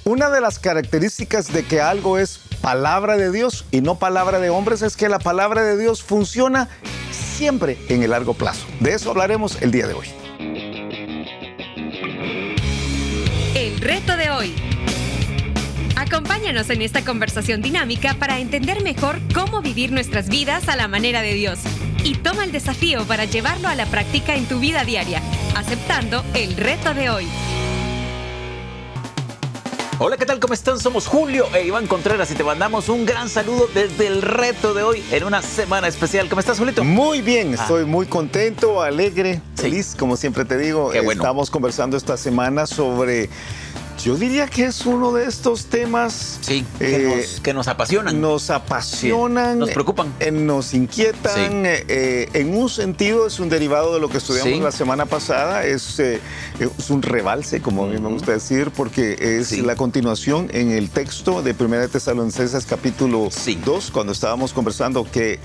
Una de las características de que algo es palabra de Dios y no palabra de hombres es que la palabra de Dios funciona siempre en el largo plazo. De eso hablaremos el día de hoy. El reto de hoy. Acompáñanos en esta conversación dinámica para entender mejor cómo vivir nuestras vidas a la manera de Dios. Y toma el desafío para llevarlo a la práctica en tu vida diaria, aceptando el reto de hoy. Hola, ¿qué tal? ¿Cómo están? Somos Julio e Iván Contreras y te mandamos un gran saludo desde el reto de hoy en una semana especial. ¿Cómo estás, Julito? Muy bien, estoy muy contento, alegre, Sí. feliz, como siempre te digo. Qué bueno. Estamos conversando esta semana sobre, yo diría que es uno de estos temas Sí, que nos apasionan. nos apasionan, Sí, nos preocupan. Nos inquietan. En un sentido es un derivado de lo que estudiamos Sí. la semana pasada, es un rebalse, como a mí me gusta decir, porque es Sí. la continuación en el texto de 1 Tesalonicenses capítulo Sí. 2, cuando estábamos conversando qué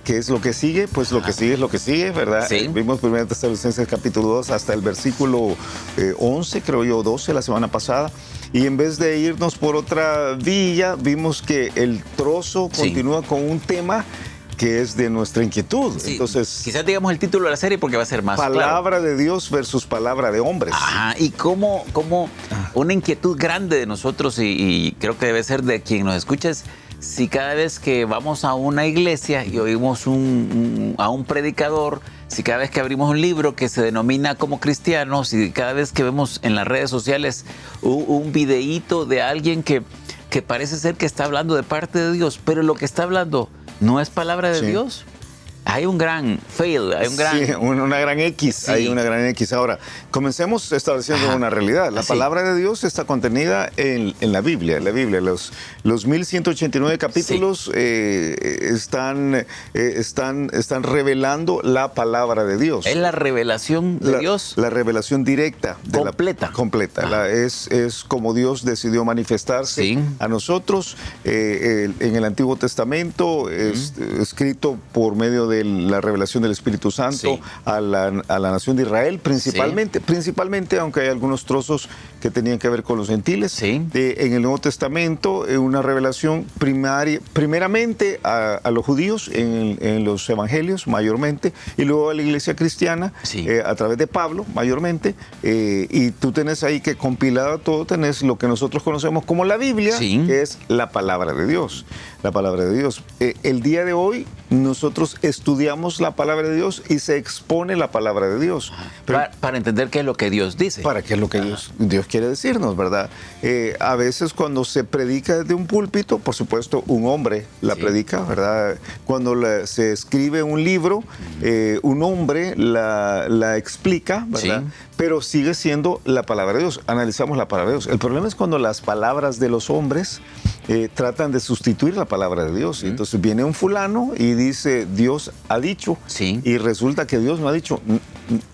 es lo que sigue, pues lo que sigue es lo que sigue, ¿verdad? Sí. Vimos 1 Tesalonicenses capítulo 2 hasta el versículo 11, creo yo, 12 la semana pasada. Y en vez de irnos por otra vía, vimos que el trozo Sí. continúa con un tema que es de nuestra inquietud. Sí, Entonces, quizás digamos el título de la serie porque va a ser más claro. palabra de Dios versus palabra de hombres. Ajá, y como una inquietud grande de nosotros y creo que debe ser de quien nos escucha es si cada vez que vamos a una iglesia y oímos a un predicador, si cada vez que abrimos un libro que se denomina como cristiano, si cada vez que vemos en las redes sociales un videíto de alguien que parece ser que está hablando de parte de Dios, pero lo que está hablando no es palabra de Sí. Dios. Hay un gran fail, hay un gran... Sí, una gran X, Sí. hay una gran X. Ahora, comencemos estableciendo Ajá. una realidad. La Sí. palabra de Dios está contenida en la Biblia. Los 1189 capítulos están revelando la palabra de Dios. Es la revelación de Dios. La revelación directa. Completa. Completa. Ah. Es como Dios decidió manifestarse Sí. a nosotros en el Antiguo Testamento, escrito por medio de la revelación del Espíritu Santo Sí. a la nación de Israel, principalmente, aunque hay algunos trozos que tenían que ver con los gentiles. Sí. En el Nuevo Testamento, una revelación primeramente a los judíos en los evangelios, mayormente, y luego a la iglesia cristiana, Sí. a través de Pablo, mayormente. Y tú tenés ahí que compilado todo, tenés lo que nosotros conocemos como la Biblia, Sí. que es la palabra de Dios. La palabra de Dios. El día de hoy, nosotros estudiamos la palabra de Dios y se expone la palabra de Dios. Pero, Para entender qué es lo que Dios dice. ¿para qué es lo que Dios quiere decirnos, verdad? A veces cuando se predica desde un púlpito, por supuesto, un hombre la Sí. predica, ¿verdad? Cuando se escribe un libro, un hombre la explica, ¿verdad? Sí. Pero sigue siendo la palabra de Dios. Analizamos la palabra de Dios. El problema es cuando las palabras de los hombres tratan de sustituir la palabra de Dios. Entonces viene un fulano y dice, Dios ha dicho, Sí. y resulta que Dios no ha dicho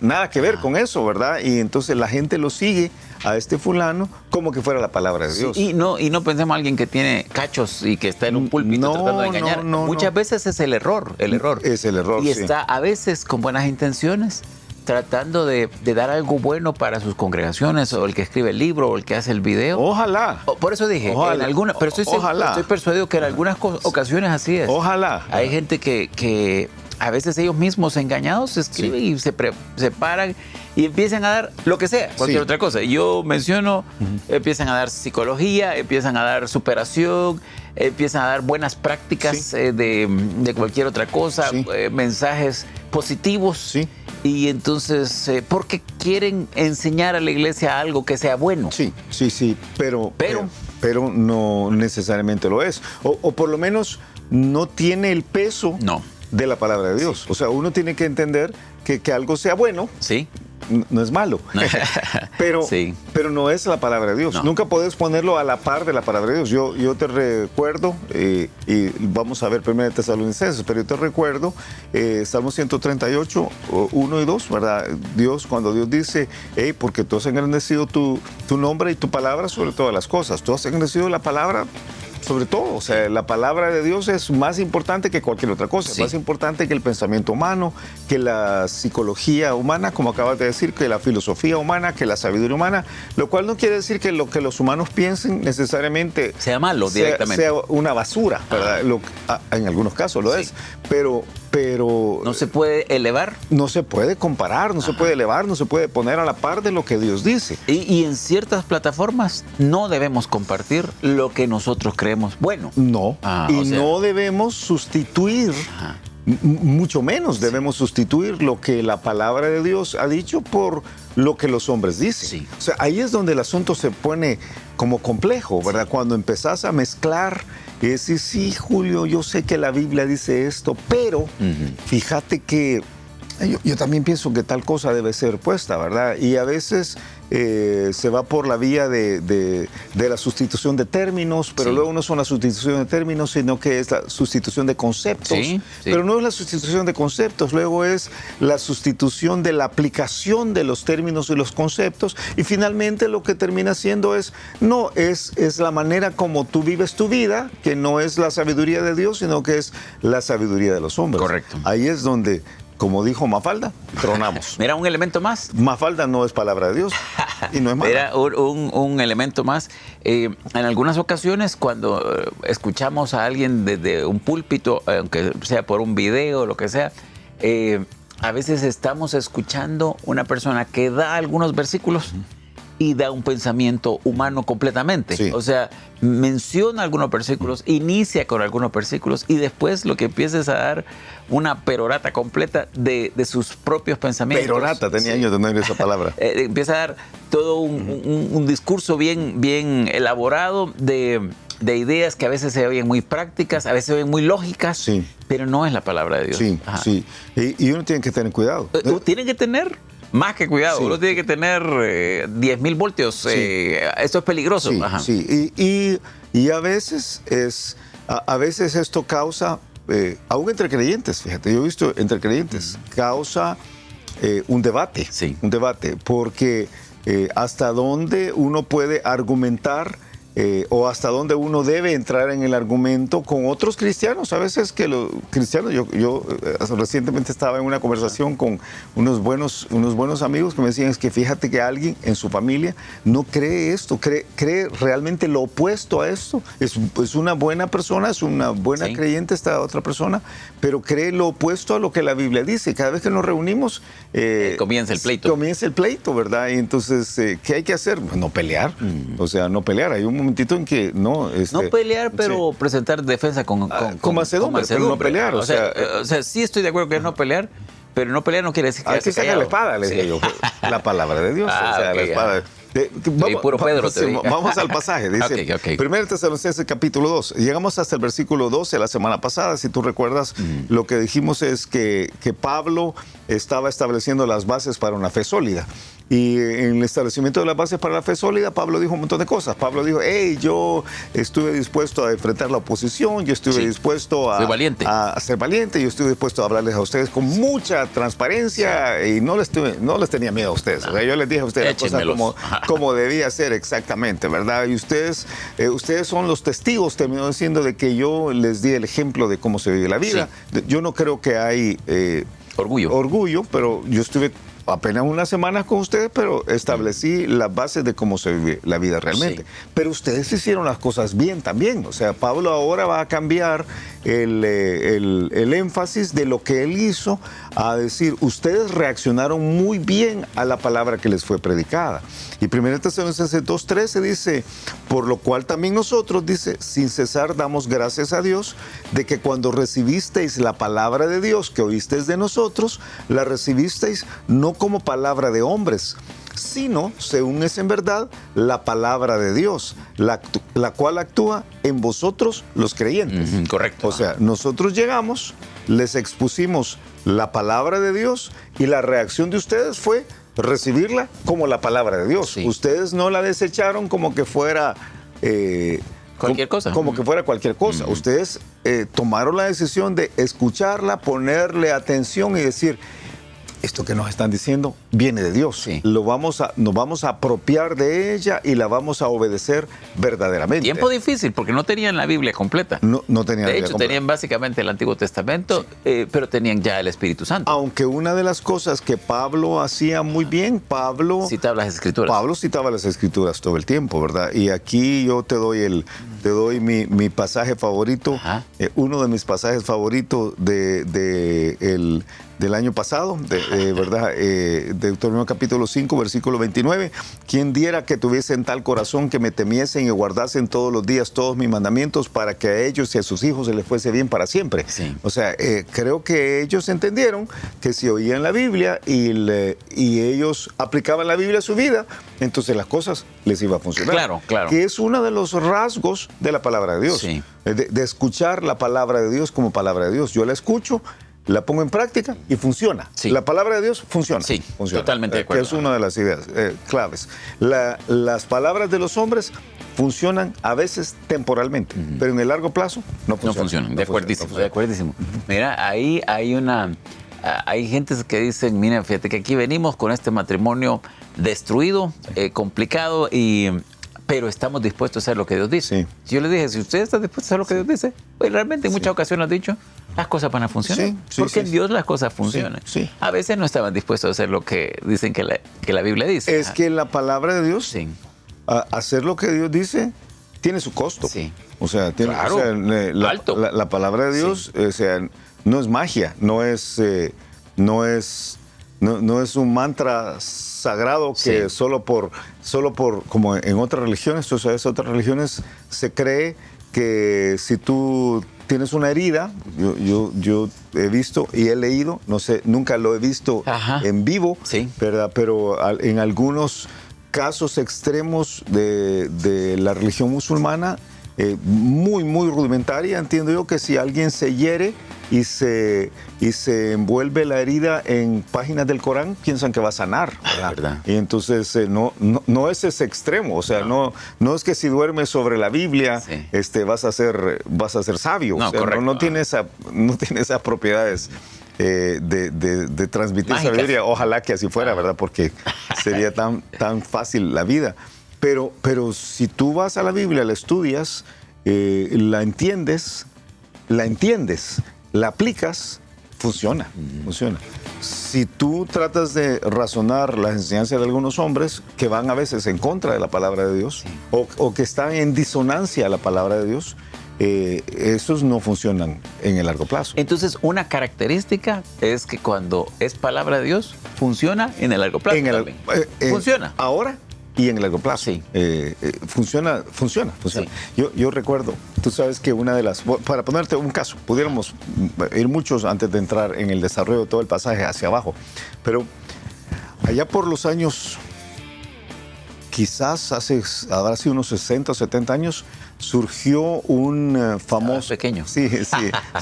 nada que ver con eso, ¿verdad? Y entonces la gente lo sigue a este fulano como que fuera la palabra de Dios. Y no pensemos en alguien que tiene cachos y que está en un púlpito No, tratando de engañar. no, Muchas no. veces es el error. Es el error, Y sí. está a veces con buenas intenciones tratando de dar algo bueno para sus congregaciones, o el que escribe el libro, o el que hace el video. Ojalá. Por eso dije, Ojalá. pero estoy persuadido que en algunas ocasiones así es. Ojalá. Hay gente que a veces ellos mismos engañados escriben y se paran y empiezan a dar lo que sea, cualquier Sí. otra cosa. Yo menciono, empiezan a dar psicología, empiezan a dar superación, empiezan a dar buenas prácticas Sí. de cualquier otra cosa, Sí. mensajes positivos. Sí. Y entonces, porque quieren enseñar a la iglesia algo que sea bueno. Sí, pero no necesariamente lo es. O por lo menos no tiene el peso No. de la palabra de Dios. O sea, uno tiene que entender que algo sea bueno, ¿Sí? no es malo, pero, Sí. pero no es la palabra de Dios. No. Nunca puedes ponerlo a la par de la palabra de Dios. Yo te recuerdo, y vamos a ver 1 Tesalonicenses, pero yo te recuerdo Salmo 138, 1 y 2, ¿verdad? Cuando Dios dice, hey, porque tú has engrandecido tu nombre y tu palabra sobre todas las cosas. Tú has engrandecido la palabra sobre todo. O sea, la palabra de Dios es más importante que cualquier otra cosa. Sí. Es más importante que el pensamiento humano, que la psicología humana, como acabas de decir, que la filosofía humana, que la sabiduría humana, lo cual no quiere decir que lo que los humanos piensen necesariamente sea malo directamente. Sea una basura, ¿verdad? En algunos casos lo es, pero no se puede elevar. No se puede comparar, no se puede elevar, no se puede poner a la par de lo que Dios dice. Y en ciertas plataformas no debemos compartir lo que nosotros creemos bueno. No, no debemos sustituir, mucho menos debemos sustituir lo que la palabra de Dios ha dicho por lo que los hombres dicen. Sí. O sea, ahí es donde el asunto se pone como complejo, ¿verdad? Cuando empezás a mezclar y decir, sí, Julio, yo sé que la Biblia dice esto, pero fíjate que yo también pienso que tal cosa debe ser puesta, ¿verdad? Y a veces se va por la vía de la sustitución de términos, pero luego no son la sustitución de términos, sino que es la sustitución de conceptos. Sí. Pero no es la sustitución de conceptos, luego es la sustitución de la aplicación de los términos y los conceptos, y finalmente lo que termina siendo es la manera como tú vives tu vida, que no es la sabiduría de Dios, sino que es la sabiduría de los hombres. Correcto. Ahí es donde, como dijo Mafalda, tronamos. Mira, un elemento más. Mafalda no es palabra de Dios y no es mala. Mira, un elemento más. En algunas ocasiones, cuando escuchamos a alguien desde un púlpito, aunque sea por un video o lo que sea, a veces estamos escuchando una persona que da algunos versículos y da un pensamiento humano completamente. Sí. O sea, menciona algunos versículos, inicia con algunos versículos y después lo que empieza es a dar una perorata completa de sus propios pensamientos. Perorata, tenía años de no oír esa palabra. Empieza a dar todo un discurso bien elaborado de ideas que a veces se oyen muy prácticas, a veces se oyen muy lógicas, pero no es la palabra de Dios. Sí. Y uno tiene que tener cuidado. Tiene que tener más que cuidado, uno tiene que tener 10.000 voltios. Esto es peligroso. Y a veces esto causa, aún entre creyentes, fíjate, yo he visto entre creyentes, causa un debate, porque hasta dónde uno puede argumentar o hasta dónde uno debe entrar en el argumento con otros cristianos. A veces que los cristianos, yo recientemente estaba en una conversación con unos buenos amigos que me decían, es que fíjate que alguien en su familia no cree esto, cree realmente lo opuesto a esto. Es una buena persona, es una buena creyente esta otra persona, pero cree lo opuesto a lo que la Biblia dice. Cada vez que nos reunimos comienza el pleito. Comienza el pleito, ¿verdad? Y entonces, ¿qué hay que hacer? No pelear. O sea, no pelear. Hay un momentito en que no pelear, pero presentar defensa con mansedumbre, pero no pelear. O sea, sí estoy de acuerdo que es no pelear, pero no pelear no quiere decir que hay que sacar la espada, les digo yo. La palabra de Dios. La espada. Vamos al pasaje, dice 1 Tesalonicenses capítulo 2. Llegamos hasta el versículo 12 la semana pasada. Si tú recuerdas, lo que dijimos es que Pablo estaba estableciendo las bases para una fe sólida. Y en el establecimiento de las bases para la fe sólida, Pablo dijo un montón de cosas. Pablo dijo, yo estuve dispuesto a enfrentar la oposición, yo estuve dispuesto a ser valiente, yo estuve dispuesto a hablarles a ustedes con mucha transparencia y no les tenía miedo a ustedes. O sea, yo les dije a ustedes las cosas como debía ser exactamente, ¿verdad? Y ustedes son los testigos, terminó diciendo, de que yo les di el ejemplo de cómo se vive la vida. Yo no creo que hay orgullo, pero yo estuve apenas unas semanas con ustedes, pero establecí las bases de cómo se vive la vida realmente. Pero ustedes hicieron las cosas bien también. O sea, Pablo ahora va a cambiar el énfasis de lo que él hizo a decir, ustedes reaccionaron muy bien a la palabra que les fue predicada. Y 1 Tesalonicenses 2:13 dice, por lo cual también nosotros, dice, sin cesar damos gracias a Dios de que cuando recibisteis la palabra de Dios que oísteis de nosotros, la recibisteis no como palabra de hombres, sino, según es en verdad, la palabra de Dios, la cual actúa en vosotros los creyentes. Correcto. O sea, nosotros llegamos, les expusimos la palabra de Dios y la reacción de ustedes fue recibirla como la palabra de Dios. Ustedes no la desecharon como que fuera cualquier cosa. Como que fuera cualquier cosa. Ustedes tomaron la decisión de escucharla, ponerle atención y decir, esto que nos están diciendo viene de Dios. Sí. Nos vamos a apropiar de ella y la vamos a obedecer verdaderamente. Tiempo difícil, porque no tenían la Biblia completa. No tenían la De Biblia hecho, completa. tenían básicamente el Antiguo Testamento, pero tenían ya el Espíritu Santo. Aunque una de las cosas que Pablo hacía muy bien, Pablo Citaba las Escrituras. citaba las Escrituras todo el tiempo, ¿verdad? Y aquí yo te doy mi pasaje favorito, uno de mis pasajes favoritos del año pasado, ¿verdad? Deuteronomio capítulo 5, versículo 29. Quien diera que tuviesen tal corazón que me temiesen y guardasen todos los días todos mis mandamientos para que a ellos y a sus hijos se les fuese bien para siempre. Sí. O sea, creo que ellos entendieron que si oían la Biblia y ellos aplicaban la Biblia a su vida, entonces las cosas les iban a funcionar. Claro, claro. Que es uno de los rasgos de la palabra de Dios. Sí. De escuchar la palabra de Dios como palabra de Dios. Yo la escucho, la pongo en práctica y funciona. Sí. La palabra de Dios funciona. Sí, funciona. totalmente de acuerdo. Que es una de las ideas claves. Las palabras de los hombres funcionan a veces temporalmente, pero en el largo plazo no funcionan. No funcionan, de acuerdísimo, de acuerdísimo. Mira, ahí hay gentes que dicen, mira, fíjate que aquí venimos con este matrimonio destruido, complicado, pero estamos dispuestos a hacer lo que Dios dice. Sí. Yo le dije, si usted está dispuesto a hacer lo que Dios dice, pues realmente en muchas ocasiones has dicho, las cosas van a funcionar. Sí, porque en sí. Dios las cosas funcionan. Sí, sí. A veces no estaban dispuestos a hacer lo que dicen que la Biblia dice. Es que la palabra de Dios, Sí. hacer lo que Dios dice, tiene su costo. Sí. O sea, Claro. alto. La palabra de Dios, o sea, no es magia, no es un mantra sagrado que Sí. solo por, como en otras religiones, o sea, en otras religiones se cree que si tú tienes una herida, yo he visto y he leído, no sé, nunca lo he visto Ajá. en vivo, Sí. ¿verdad? Pero en algunos casos extremos de la religión musulmana, muy, muy rudimentaria, entiendo yo que si alguien se hiere y se envuelve la herida en páginas del Corán, piensan que va a sanar, ¿verdad? verdad. Y entonces no es ese extremo, o sea, no es que si duermes sobre la Biblia Sí. vas a ser sabio, No, o sea, correcto. no tiene esas propiedades de transmitir Mágicas. sabiduría. Ojalá que así fuera, ¿verdad? Porque sería tan fácil la vida. Pero si tú vas a la Biblia, la estudias, la entiendes, la aplicas, funciona. Si tú tratas de razonar las enseñanzas de algunos hombres que van a veces en contra de la palabra de Dios o que están en disonancia a la palabra de Dios, esos no funcionan en el largo plazo. Entonces, una característica es que cuando es palabra de Dios, funciona en el largo plazo también. Funciona. Ahora y en el largo plazo. Sí. Funciona. Sí. Yo recuerdo, tú sabes que una de las... Para ponerte un caso, pudiéramos ir muchos antes de entrar en el desarrollo de todo el pasaje hacia abajo, pero allá por los años, quizás habrá sido unos 60 o 70 años, surgió un famoso... pequeño. Sí,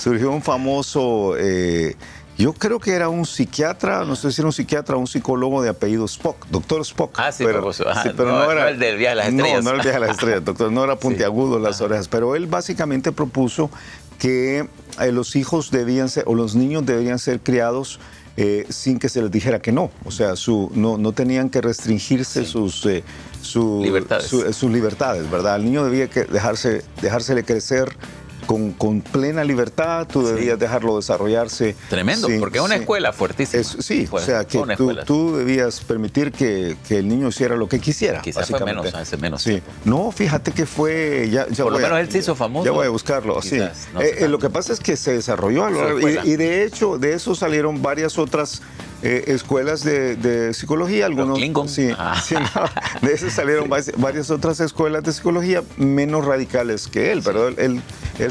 surgió un famoso... yo creo que era un psiquiatra, no sé si era un psiquiatra o un psicólogo de apellido Spock, doctor Spock. Ah, sí, pero, famoso. Ajá. pero no era el del viaje a las estrellas. No era el viaje a las estrellas, doctor. No era puntiagudo las orejas. Pero él básicamente propuso que los hijos debían ser, o los niños debían ser criados sin que se les dijera que no. O sea, no tenían que restringirse sus libertades, ¿verdad? El niño debía dejársele crecer con plena libertad, tú debías dejarlo desarrollarse. Tremendo, porque es una escuela fuertísima. O sea, que tú debías permitir que el niño hiciera lo que quisiera. Quizás fue hace menos sí. tiempo. No, fíjate que fue... Por lo menos él se hizo famoso. Ya voy a buscarlo, Quizás, sí. no lo que pasa es que se desarrolló a lo largo, y de hecho, de eso salieron varias otras escuelas de psicología. Algunos, sí, de eso salieron varias otras escuelas de psicología menos radicales que él, pero él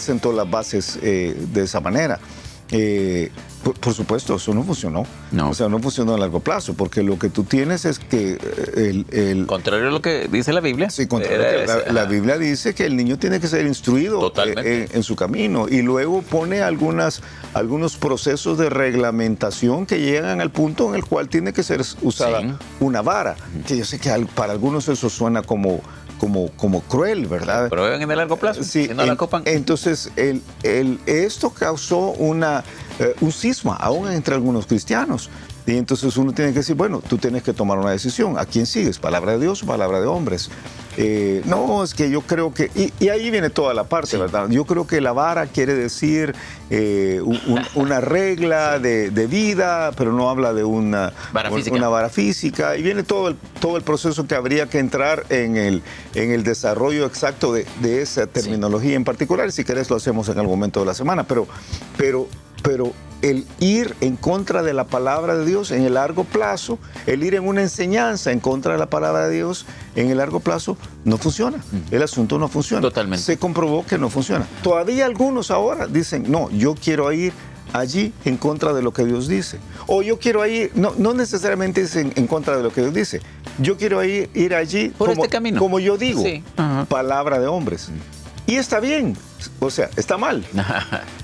sentó las bases de esa manera. Por supuesto, eso no funcionó. No. O sea, no funcionó a largo plazo, porque lo que tú tienes es que contrario a lo que dice la Biblia. Sí, la Biblia dice que el niño tiene que ser instruido en su camino, y luego pone algunos procesos de reglamentación que llegan al punto en el cual tiene que ser usada una vara, que yo sé que para algunos eso suena como cruel, ¿verdad? Pero en el largo plazo, sí, si no la copan. Entonces, esto causó un cisma aún entre algunos cristianos, Y entonces uno tiene que decir, bueno, tú tienes que tomar una decisión. ¿A quién sigues? ¿Palabra de Dios o palabra de hombres? No, es que yo creo que... Y ahí viene toda la parte, sí, ¿verdad? Yo creo que la vara quiere decir una regla de vida, pero no habla de una vara física. Y viene todo el proceso que habría que entrar en el desarrollo exacto de esa terminología, sí, en particular. Si querés lo hacemos en algún momento de la semana. Pero el ir en contra de la palabra de Dios en el largo plazo, el ir en una enseñanza en contra de la palabra de Dios en el largo plazo, no funciona. El asunto no funciona. Totalmente. Se comprobó que no funciona. Todavía algunos ahora dicen, no, yo quiero ir allí en contra de lo que Dios dice. O yo quiero ir, no necesariamente es en contra de lo que Dios dice. Yo quiero ir allí por este camino, como yo digo, sí, palabra de hombres. Y está bien, o sea, está mal,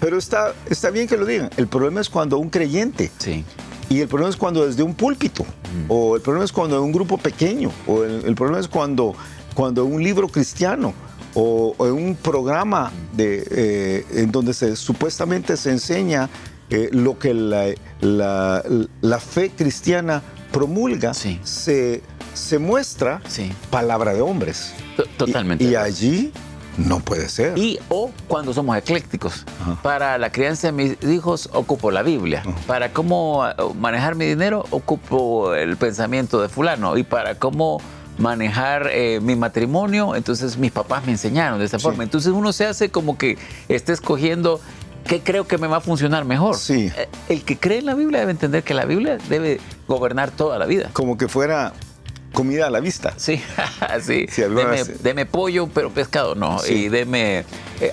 pero está bien que lo digan. El problema es cuando un creyente, sí, y el problema es cuando desde un púlpito, o el problema es cuando en un grupo pequeño, o el problema es cuando en un libro cristiano, o en un programa en donde supuestamente se enseña lo que la fe cristiana promulga, sí, se muestra, sí, palabra de hombres. Totalmente. Y allí... no puede ser. O cuando somos eclécticos. Para la crianza de mis hijos ocupo la Biblia. Para cómo manejar mi dinero ocupo el pensamiento de fulano. Y para cómo manejar mi matrimonio, entonces mis papás me enseñaron de esa forma. Entonces uno se hace como que está escogiendo qué creo que me va a funcionar mejor. Sí. El que cree en la Biblia debe entender que la Biblia debe gobernar toda la vida. Como que fuera... comida a la vista. Sí, sí. Deme pollo, pero pescado no. Sí. Y deme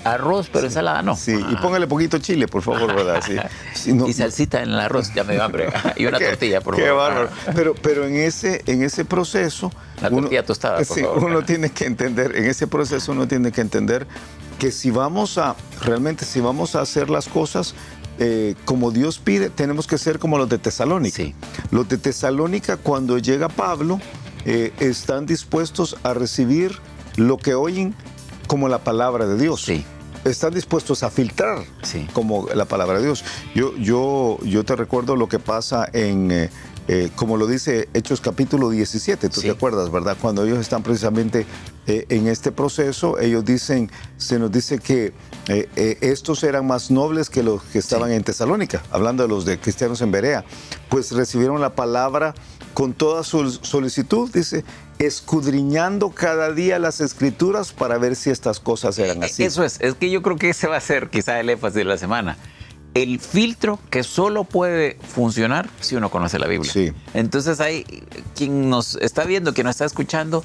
arroz, pero ensalada no. Sí, y póngale poquito chile, por favor, ¿verdad? Sí. Sí, no, y salsita en el arroz, ya me dio hambre. Y una tortilla, por favor. Qué bárbaro. Pero en ese proceso... la tortilla tostada, por favor. Uno tiene que entender, en ese proceso uno tiene que entender que si vamos a hacer las cosas... como Dios pide, tenemos que ser como los de Tesalónica. Sí. Los de Tesalónica, cuando llega Pablo, están dispuestos a recibir lo que oyen como la palabra de Dios. Sí. Están dispuestos a filtrar, sí, como la palabra de Dios. Yo te recuerdo lo que pasa como lo dice Hechos capítulo 17, tú, sí, te acuerdas, ¿verdad? Cuando ellos están precisamente en este proceso, se nos dice que estos eran más nobles que los que estaban, sí, en Tesalónica, hablando de los de cristianos en Berea, pues recibieron la palabra con toda su solicitud, dice, escudriñando cada día las escrituras para ver si estas cosas eran así. Eso es que yo creo que ese va a ser quizá el énfasis de la semana. El filtro que solo puede funcionar si uno conoce la Biblia. Sí. Entonces hay quien nos está viendo, quien nos está escuchando,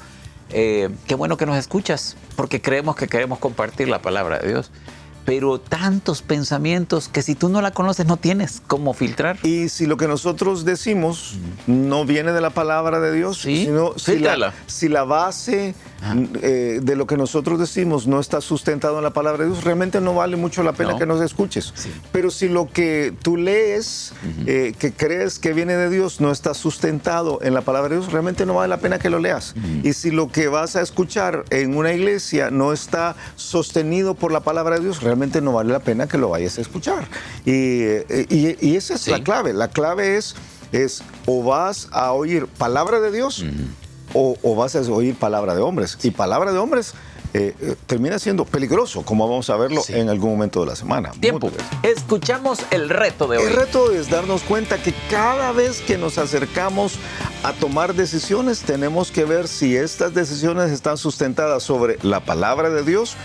qué bueno que nos escuchas, porque creemos que queremos compartir la palabra de Dios. Pero tantos pensamientos que si tú no la conoces no tienes cómo filtrar. Y si lo que nosotros decimos no viene de la palabra de Dios, ¿sí? Sino si la base de lo que nosotros decimos no está sustentado en la palabra de Dios, realmente no vale mucho la pena que nos escuches. Sí. Pero si lo que tú lees, que crees que viene de Dios, no está sustentado en la palabra de Dios, realmente no vale la pena que lo leas. Y si lo que vas a escuchar en una iglesia no está sostenido por la palabra de Dios, realmente no vale la pena que lo vayas a escuchar. Y esa es, sí, la clave. La clave es o vas a oír palabra de Dios o vas a oír palabra de hombres. Sí. Y palabra de hombres termina siendo peligroso, como vamos a verlo, sí, en algún momento de la semana. Tiempo. Escuchamos el reto de hoy. El reto es darnos cuenta que cada vez que nos acercamos a tomar decisiones, tenemos que ver si estas decisiones están sustentadas sobre la palabra de Dios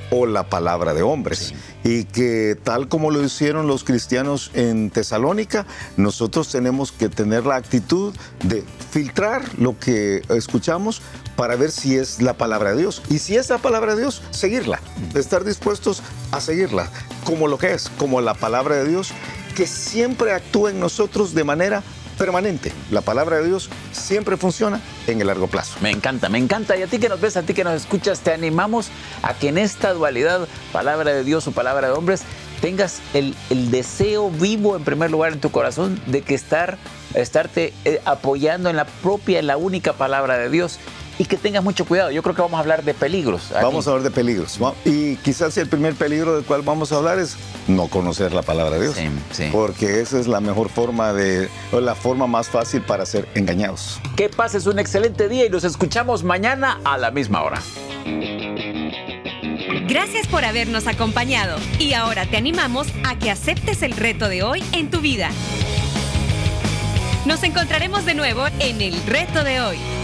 o la palabra de hombres. Sí. Y que tal como lo hicieron los cristianos en Tesalónica, nosotros tenemos que tener la actitud de filtrar lo que escuchamos para ver si es la palabra de Dios. Y si es la palabra de Dios, seguirla. Estar dispuestos a seguirla como lo que es, como la palabra de Dios, que siempre actúa en nosotros de manera permanente. La palabra de Dios siempre funciona en el largo plazo. Me encanta, me encanta. Y a ti que nos ves, a ti que nos escuchas, te animamos a que en esta dualidad, palabra de Dios o palabra de hombres, tengas el deseo vivo en primer lugar en tu corazón de que estarte apoyando en la única palabra de Dios. y que tengas mucho cuidado. Yo creo que vamos a hablar de peligros. Vamos a hablar de peligros. Y quizás el primer peligro del cual vamos a hablar es no conocer la palabra de Dios. Sí, sí. Porque esa es la mejor forma o la forma más fácil para ser engañados. Que pases un excelente día y nos escuchamos mañana a la misma hora. Gracias por habernos acompañado y ahora te animamos a que aceptes el reto de hoy en tu vida. Nos encontraremos de nuevo en el reto de hoy.